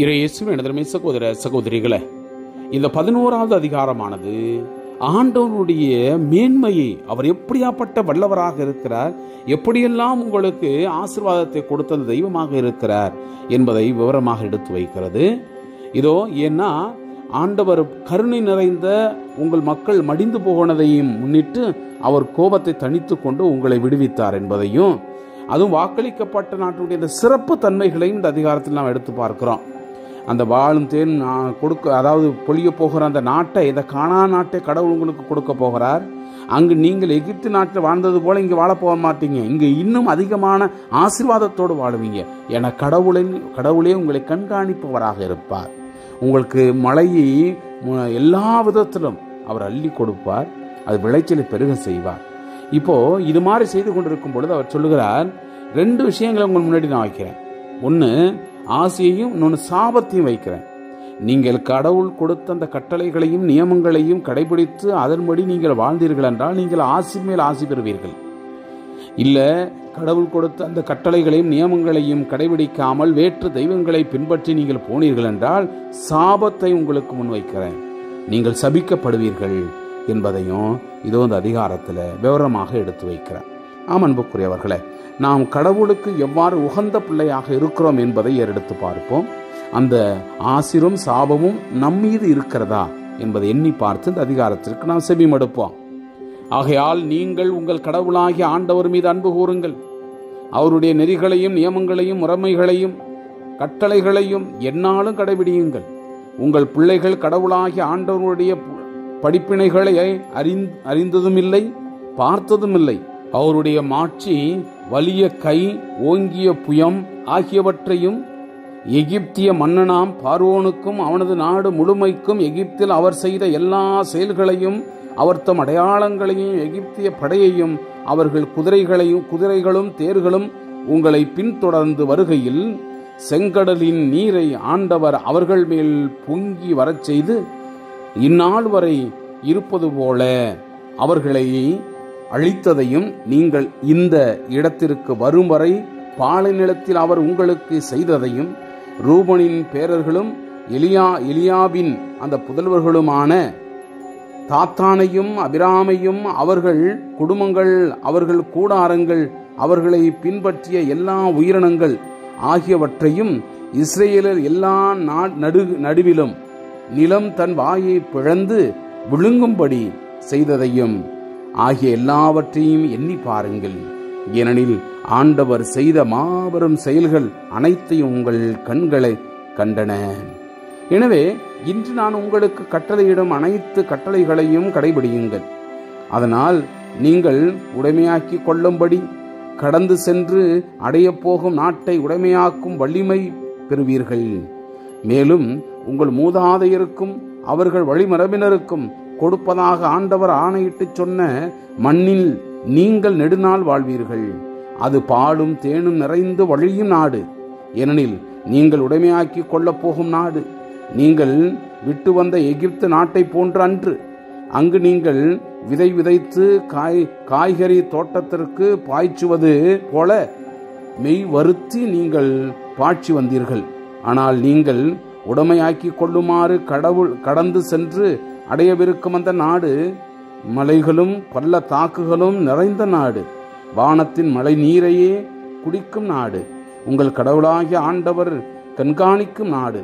இறையேசுவின் எனதருமை சகோதர சகோதரிகளே, இந்த 11வது அதிகாரமானது ஆண்டவருடைய மேன்மையை, அவர் எப்படியாப்பட்ட வல்லவராக இருக்கிறார், எப்படியெல்லாம் உங்களுக்கு ஆசீர்வாதத்தை கொடுத்த தெய்வமாக இருக்கிறார் என்பதை விவரமாக எடுத்து வைக்கிறது. இதோ ஏன்னா ஆண்டவர் கருணை நிறைந்த உங்கள் மக்கள் மடிந்து போனதையும் முன்னிட்டு அவர் கோபத்தை தணித்து கொண்டு உங்களை விடுவித்தார் என்பதையும், அதுவும் வாக்களிக்கப்பட்ட நாட்டுடைய இந்த சிறப்பு தன்மைகளையும் இந்த அதிகாரத்தில் நாம் எடுத்து பார்க்கிறோம். அந்த வாழும் தேன் கொடுக்க, அதாவது பொழிய போகிற அந்த நாட்டை, இந்த கானான் நாட்டை கடவுள் உங்களுக்கு கொடுக்க போகிறார். அங்கு நீங்கள் எகிப்து நாட்டில் வாழ்ந்தது போல இங்கே வாழ போக மாட்டீங்க. இங்கே இன்னும் அதிகமான ஆசீர்வாதத்தோடு வாழுவீங்க. என கடவுளே உங்களை கண்காணிப்பவராக இருப்பார். உங்களுக்கு மழையை எல்லா விதத்திலும் அவர் அள்ளி கொடுப்பார். அது விளைச்சலை பெருக செய்வார். இப்போ இது மாதிரி செய்து கொண்டிருக்கும் பொழுது அவர் சொல்லுகிறார், 2 விஷயங்களை உங்கள் முன்னாடி நான் வைக்கிறேன். ஒன்று ஆசையையும், இன்னொன்று சாபத்தையும் வைக்கிறேன். நீங்கள் கடவுள் கொடுத்த அந்த கட்டளைகளையும் நியமங்களையும் கடைபிடித்து அதன்படி நீங்கள் வாழ்ந்தீர்கள் என்றால் நீங்கள் ஆசி மேல் ஆசி பெறுவீர்கள். இல்லை, கடவுள் கொடுத்த அந்த கட்டளைகளையும் நியமங்களையும் கடைபிடிக்காமல் வேற்று தெய்வங்களை பின்பற்றி நீங்கள் போனீர்கள் என்றால் சாபத்தை உங்களுக்கு முன்வைக்கிறேன், நீங்கள் சபிக்கப்படுவீர்கள் என்பதையும் இதோ இந்த அதிகாரத்தில் விவரமாக எடுத்து வைக்கிறேன். அன்புக்குரியவர்களே, நாம் கடவுளுக்கு எவ்வாறு உகந்த பிள்ளையாக இருக்கிறோம் என்பதை எடுத்து பார்ப்போம். அந்த ஆசீரும் சாபமும் நம்மீது இருக்கிறதா என்பதை எண்ணி பார்த்து இந்த அதிகாரத்திற்கு நாம் செவிமடுப்போம். ஆகையால் நீங்கள் உங்கள் கடவுளாகிய ஆண்டவர் மீது அன்பு கூறுங்கள். அவருடைய நெறிகளையும் நியமங்களையும் முறைமைகளையும் கட்டளைகளையும் எந்நாளும் கடைபிடியுங்கள். உங்கள் பிள்ளைகள் கடவுளாகிய ஆண்டவருடைய படிப்பினைகளை அறிந்ததும் இல்லை, பார்த்ததும் இல்லை. அவருடைய மாட்சி, வலிய கை, ஓங்கிய புயம் ஆகியவற்றையும் எகிப்திய மன்னனாம் பார்வோனுக்கும் அவனது நாடு முழுமைக்கும் எகிப்தில் அவர் செய்த எல்லா செயல்களையும், அவர் தம் அடையாளங்களையும், எகிப்திய படையையும், அவர்கள் குதிரைகளும் தேர்களும் உங்களை பின்தொடர்ந்து வருகையில் செங்கடலின் நீரை ஆண்டவர் அவர்கள் மேல் பொங்கி வரச் செய்து இந்நாள் வரை இருப்பது போல அவர்களை அழித்ததையும், நீங்கள் இந்த இடத்திற்கு வரும் வரை பாலை நிலத்தில் அவர் உங்களுக்கு செய்ததையும், ரூபனின் பேரர்களும் எலியாபின் அந்த புதல்வர்களுமான தாத்தானையும் அபிராமையும் அவர்கள் குடும்பங்கள், அவர்கள் கூடாரங்கள், அவர்களை பின்பற்றிய எல்லா உயிரினங்கள் ஆகியவற்றையும், இஸ்ரேலர் எல்லா நடுவிலும் நிலம் தன் வாயை பிளந்து விழுங்கும்படி செய்ததையும் ஆகிய எல்லாவற்றையும் எண்ணி பாருங்கள். ஏனெனில் ஆண்டவர் செய்த மாபெரும் செயல்கள் அனைத்தையும் உங்கள் கண்களை கண்டன. எனவே இன்று நான் உங்களுக்கு கட்டளையிடும் அனைத்து கட்டளைகளையும் கடைபிடியுங்கள். அதனால் நீங்கள் உடைமையாக்கி கொள்ளும்படி கடந்து சென்று அடைய போகும் நாட்டை உடைமையாக்கும் வலிமை பெறுவீர்கள். மேலும் உங்கள் மூதாதையருக்கும் அவர்கள் வழிமரபினருக்கும் கொடுப்பதாக ஆண்டவர் ஆணையிட்டு சொன்ன மண்ணில் நீங்கள் நெடுநாள் வாழ்வீர்கள். அது பாலும் தேனும் நிறைந்து வழியும் நாடு. ஏனெனில் நீங்கள் உடைமையாக்கி கொள்ளப் போகும் நாடு நீங்கள் விட்டு வந்த எகிப்து நாட்டை போன்ற அன்று. அங்கு நீங்கள் விதை விதைத்து காய்கறி தோட்டத்திற்கு பாய்ச்சுவது போல மெய் வருத்தி நீங்கள் பாய்ச்சி வந்தீர்கள். ஆனால் நீங்கள் உடைமையாக்கி கொள்ளுமாறு கடந்து சென்று அடையவிருக்கும் அந்த நாடு மலைகளும் பள்ளத்தாக்குகளும் நிறைந்த நாடு, வானத்தின் மழை நீரையே குடிக்கும் நாடு, உங்கள் கடவுளாகிய ஆண்டவர் கண்காணிக்கும் நாடு,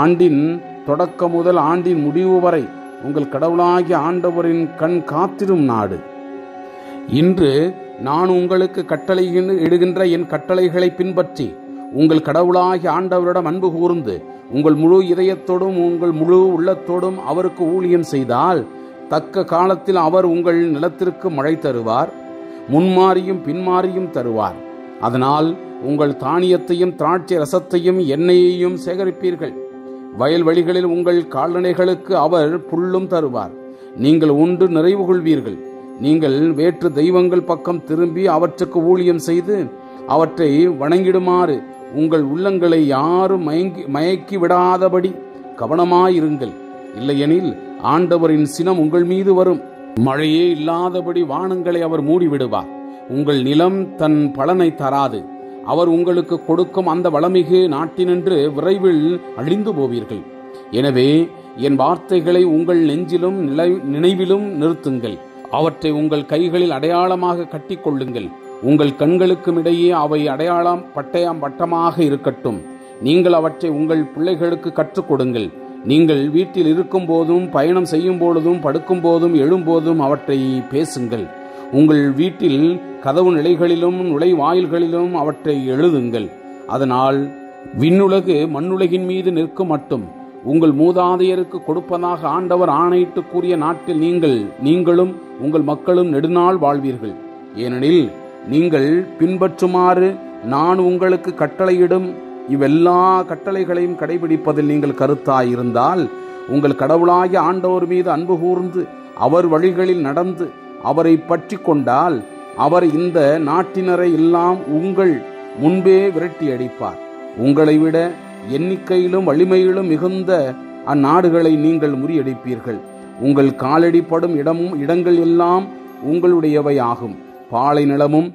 ஆண்டின் தொடக்கம் முதல் ஆண்டின் முடிவு வரை உங்கள் கடவுளாகிய ஆண்டவரின் கண் காத்திரும் நாடு. இன்று நான் உங்களுக்கு கட்டளையிடுகின்ற என் கட்டளைகளை பின்பற்றி உங்கள் கடவுளாகிய ஆண்டவரிடம் அன்பு கூர்ந்து உங்கள் முழு இதயத்தோடும் உங்கள் முழு உள்ளத்தோடும் அவருக்கு ஊழியம் செய்தால் தக்க காலத்தில் அவர் உங்கள் நிலத்திற்கு மழை தருவார், முன்மாறியும் பின்மாறியும் தருவார். அதனால் உங்கள் தானியத்தையும் திராட்சை ரசத்தையும் எண்ணெயையும் சேகரிப்பீர்கள். வயல்வெளிகளில் உங்கள் கால்நடைகளுக்கு அவர் புல்லும் தருவார். நீங்கள் உண்டு நிறைவு கொள்வீர்கள். நீங்கள் வேற்று தெய்வங்கள் பக்கம் திரும்பி அவற்றுக்கு ஊழியம் செய்து அவற்றை வணங்கிடுமாறு உங்கள் உள்ளங்களை யாரும் மயக்கி விடாதபடி கவனமாயிருங்கள். இல்லையெனில் ஆண்டவரின் சினம் உங்கள் மீது வரும். மழையே இல்லாதபடி வானங்களை அவர் மூடிவிடுவார். உங்கள் நிலம் தன் பலனை தராது. அவர் உங்களுக்கு கொடுக்கும் அந்த வளமிகு நாட்டினின்று விரைவில் அழிந்து போவீர்கள். எனவே என் வார்த்தைகளை உங்கள் நெஞ்சிலும் நினைவிலும் நிறுத்துங்கள். அவற்றை உங்கள் கைகளில் அடையாளமாக கட்டிக்கொள்ளுங்கள். உங்கள் கண்களுக்கும் இடையே அவை அடையாளம் பட்டமாக இருக்கட்டும். நீங்கள் அவற்றை உங்கள் பிள்ளைகளுக்கு கற்றுக் கொடுங்கள். நீங்கள் வீட்டில் இருக்கும் போதும், பயணம் செய்யும் பொழுதும், படுக்கும் போதும், எழும்போதும் அவற்றை பேசுங்கள். உங்கள் வீட்டில் கதவு நிலைகளிலும் நுழைவாயில்களிலும் அவற்றை எழுதுங்கள். அதனால் விண்ணுலகு மண்ணுலகின் மீது நிற்கும் மட்டும் உங்கள் மூதாதையருக்கு கொடுப்பதாக ஆண்டவர் ஆணையிட்டு கூறிய நாட்டில் நீங்களும் உங்கள் மக்களும் நெடுநாள் வாழ்வீர்கள். ஏனெனில் நீங்கள் பின்பற்றுமாறு நான் உங்களுக்கு கட்டளையிடும் இவ்வெல்லா கட்டளைகளையும் கடைபிடிப்பதில் நீங்கள் கருத்தாயிருந்தால், உங்கள் கடவுளாகிய ஆண்டவர் மீது அன்பு கூர்ந்து அவர் வழிகளில் நடந்து அவரை பற்றி கொண்டால், அவர் இந்த நாட்டினரை எல்லாம் உங்கள் முன்பே விரட்டி அடிப்பார். உங்களை விட எண்ணிக்கையிலும் வலிமையிலும் மிகுந்த அந்நாடுகளை நீங்கள் முறியடிப்பீர்கள். உங்கள் காலடிப்படும் இடங்கள் எல்லாம் உங்களுடையவை ஆகும். பாலை நிலமும்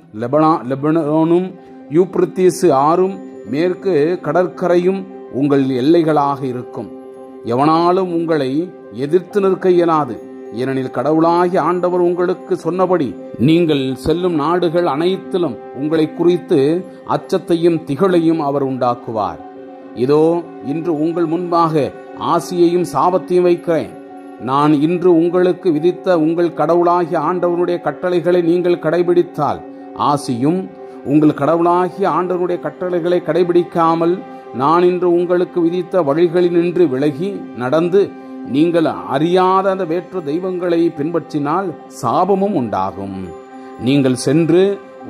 லெபனோனும் யூப்ரத்தீசு ஆறும் மேற்கு கடற்கரையும் உங்கள் எல்லைகளாக இருக்கும். எவனாலும் உங்களை எதிர்த்து நிற்க இயலாது. ஏனெனில் கடவுளாகிய ஆண்டவர் உங்களுக்கு சொன்னபடி நீங்கள் செல்லும் நாடுகள் அனைத்திலும் உங்களை குறித்து அச்சத்தையும் திகழையும் அவர் உண்டாக்குவார். இதோ இன்று உங்கள் முன்பாக ஆசியையும் சாபத்தையும் வைக்கிறேன். நான் இன்று உங்களுக்கு விதித்த உங்கள் கடவுளாகிய ஆண்டவருடைய கட்டளைகளை நீங்கள் கடைபிடித்தால் ஆசியும், உங்கள் கடவுளாகிய ஆண்டவருடைய கட்டளைகளை கடைபிடிக்காமல் நான் இன்று உங்களுக்கு விதித்த வழிகளினின்று விலகி நடந்து நீங்கள் அறியாத அந்த வேற்று தெய்வங்களை பின்பற்றினால் சாபமும் உண்டாகும். நீங்கள் சென்று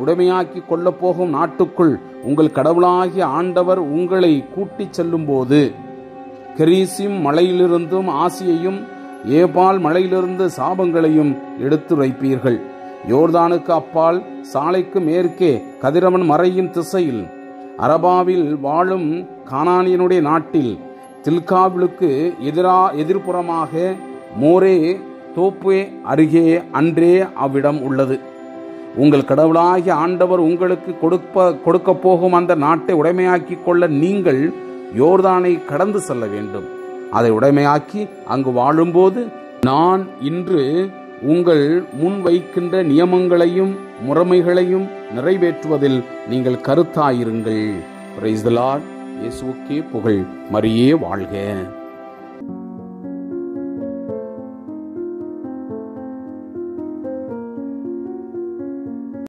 உடைமையாக்கி கொள்ளப் போகும் நாட்டுக்குள் உங்கள் கடவுளாகிய ஆண்டவர் உங்களை கூட்டிச் செல்லும் போது கெரிசிம் மலையிலிருந்தும் ஆசியையும் ஏபால் மலையிலிருந்து சாபங்களையும் எடுத்துரைப்பீர்கள். யோர்தானுக்கு அப்பால் சாலைக்கு மேற்கே கதிரவன் மறையும் திசையில் அரபாவில் வாழும் கானானியனுடைய நாட்டில் தில்காவிலுக்கு எதிர்ப்புறமாக மோரே தோப்பே அருகே அன்றே அவ்விடம் உள்ளது. உங்கள் கடவுளாகிய ஆண்டவர் உங்களுக்கு கொடுக்க போகும் அந்த நாட்டை உடைமையாக்கி கொள்ள நீங்கள் யோர்தானை கடந்து செல்ல வேண்டும். அதை உடைமையாக்கி அங்கு வாழும்போது நான் இன்று உங்கள் முன் வைக்கின்ற நியமங்களையும் முறைமைகளையும் நிறைவேற்றுவதில் நீங்கள் கருத்தாயிருங்கள். Praise the Lord. இயேசுவுக்கே புகழ். மரியே வாழ்க.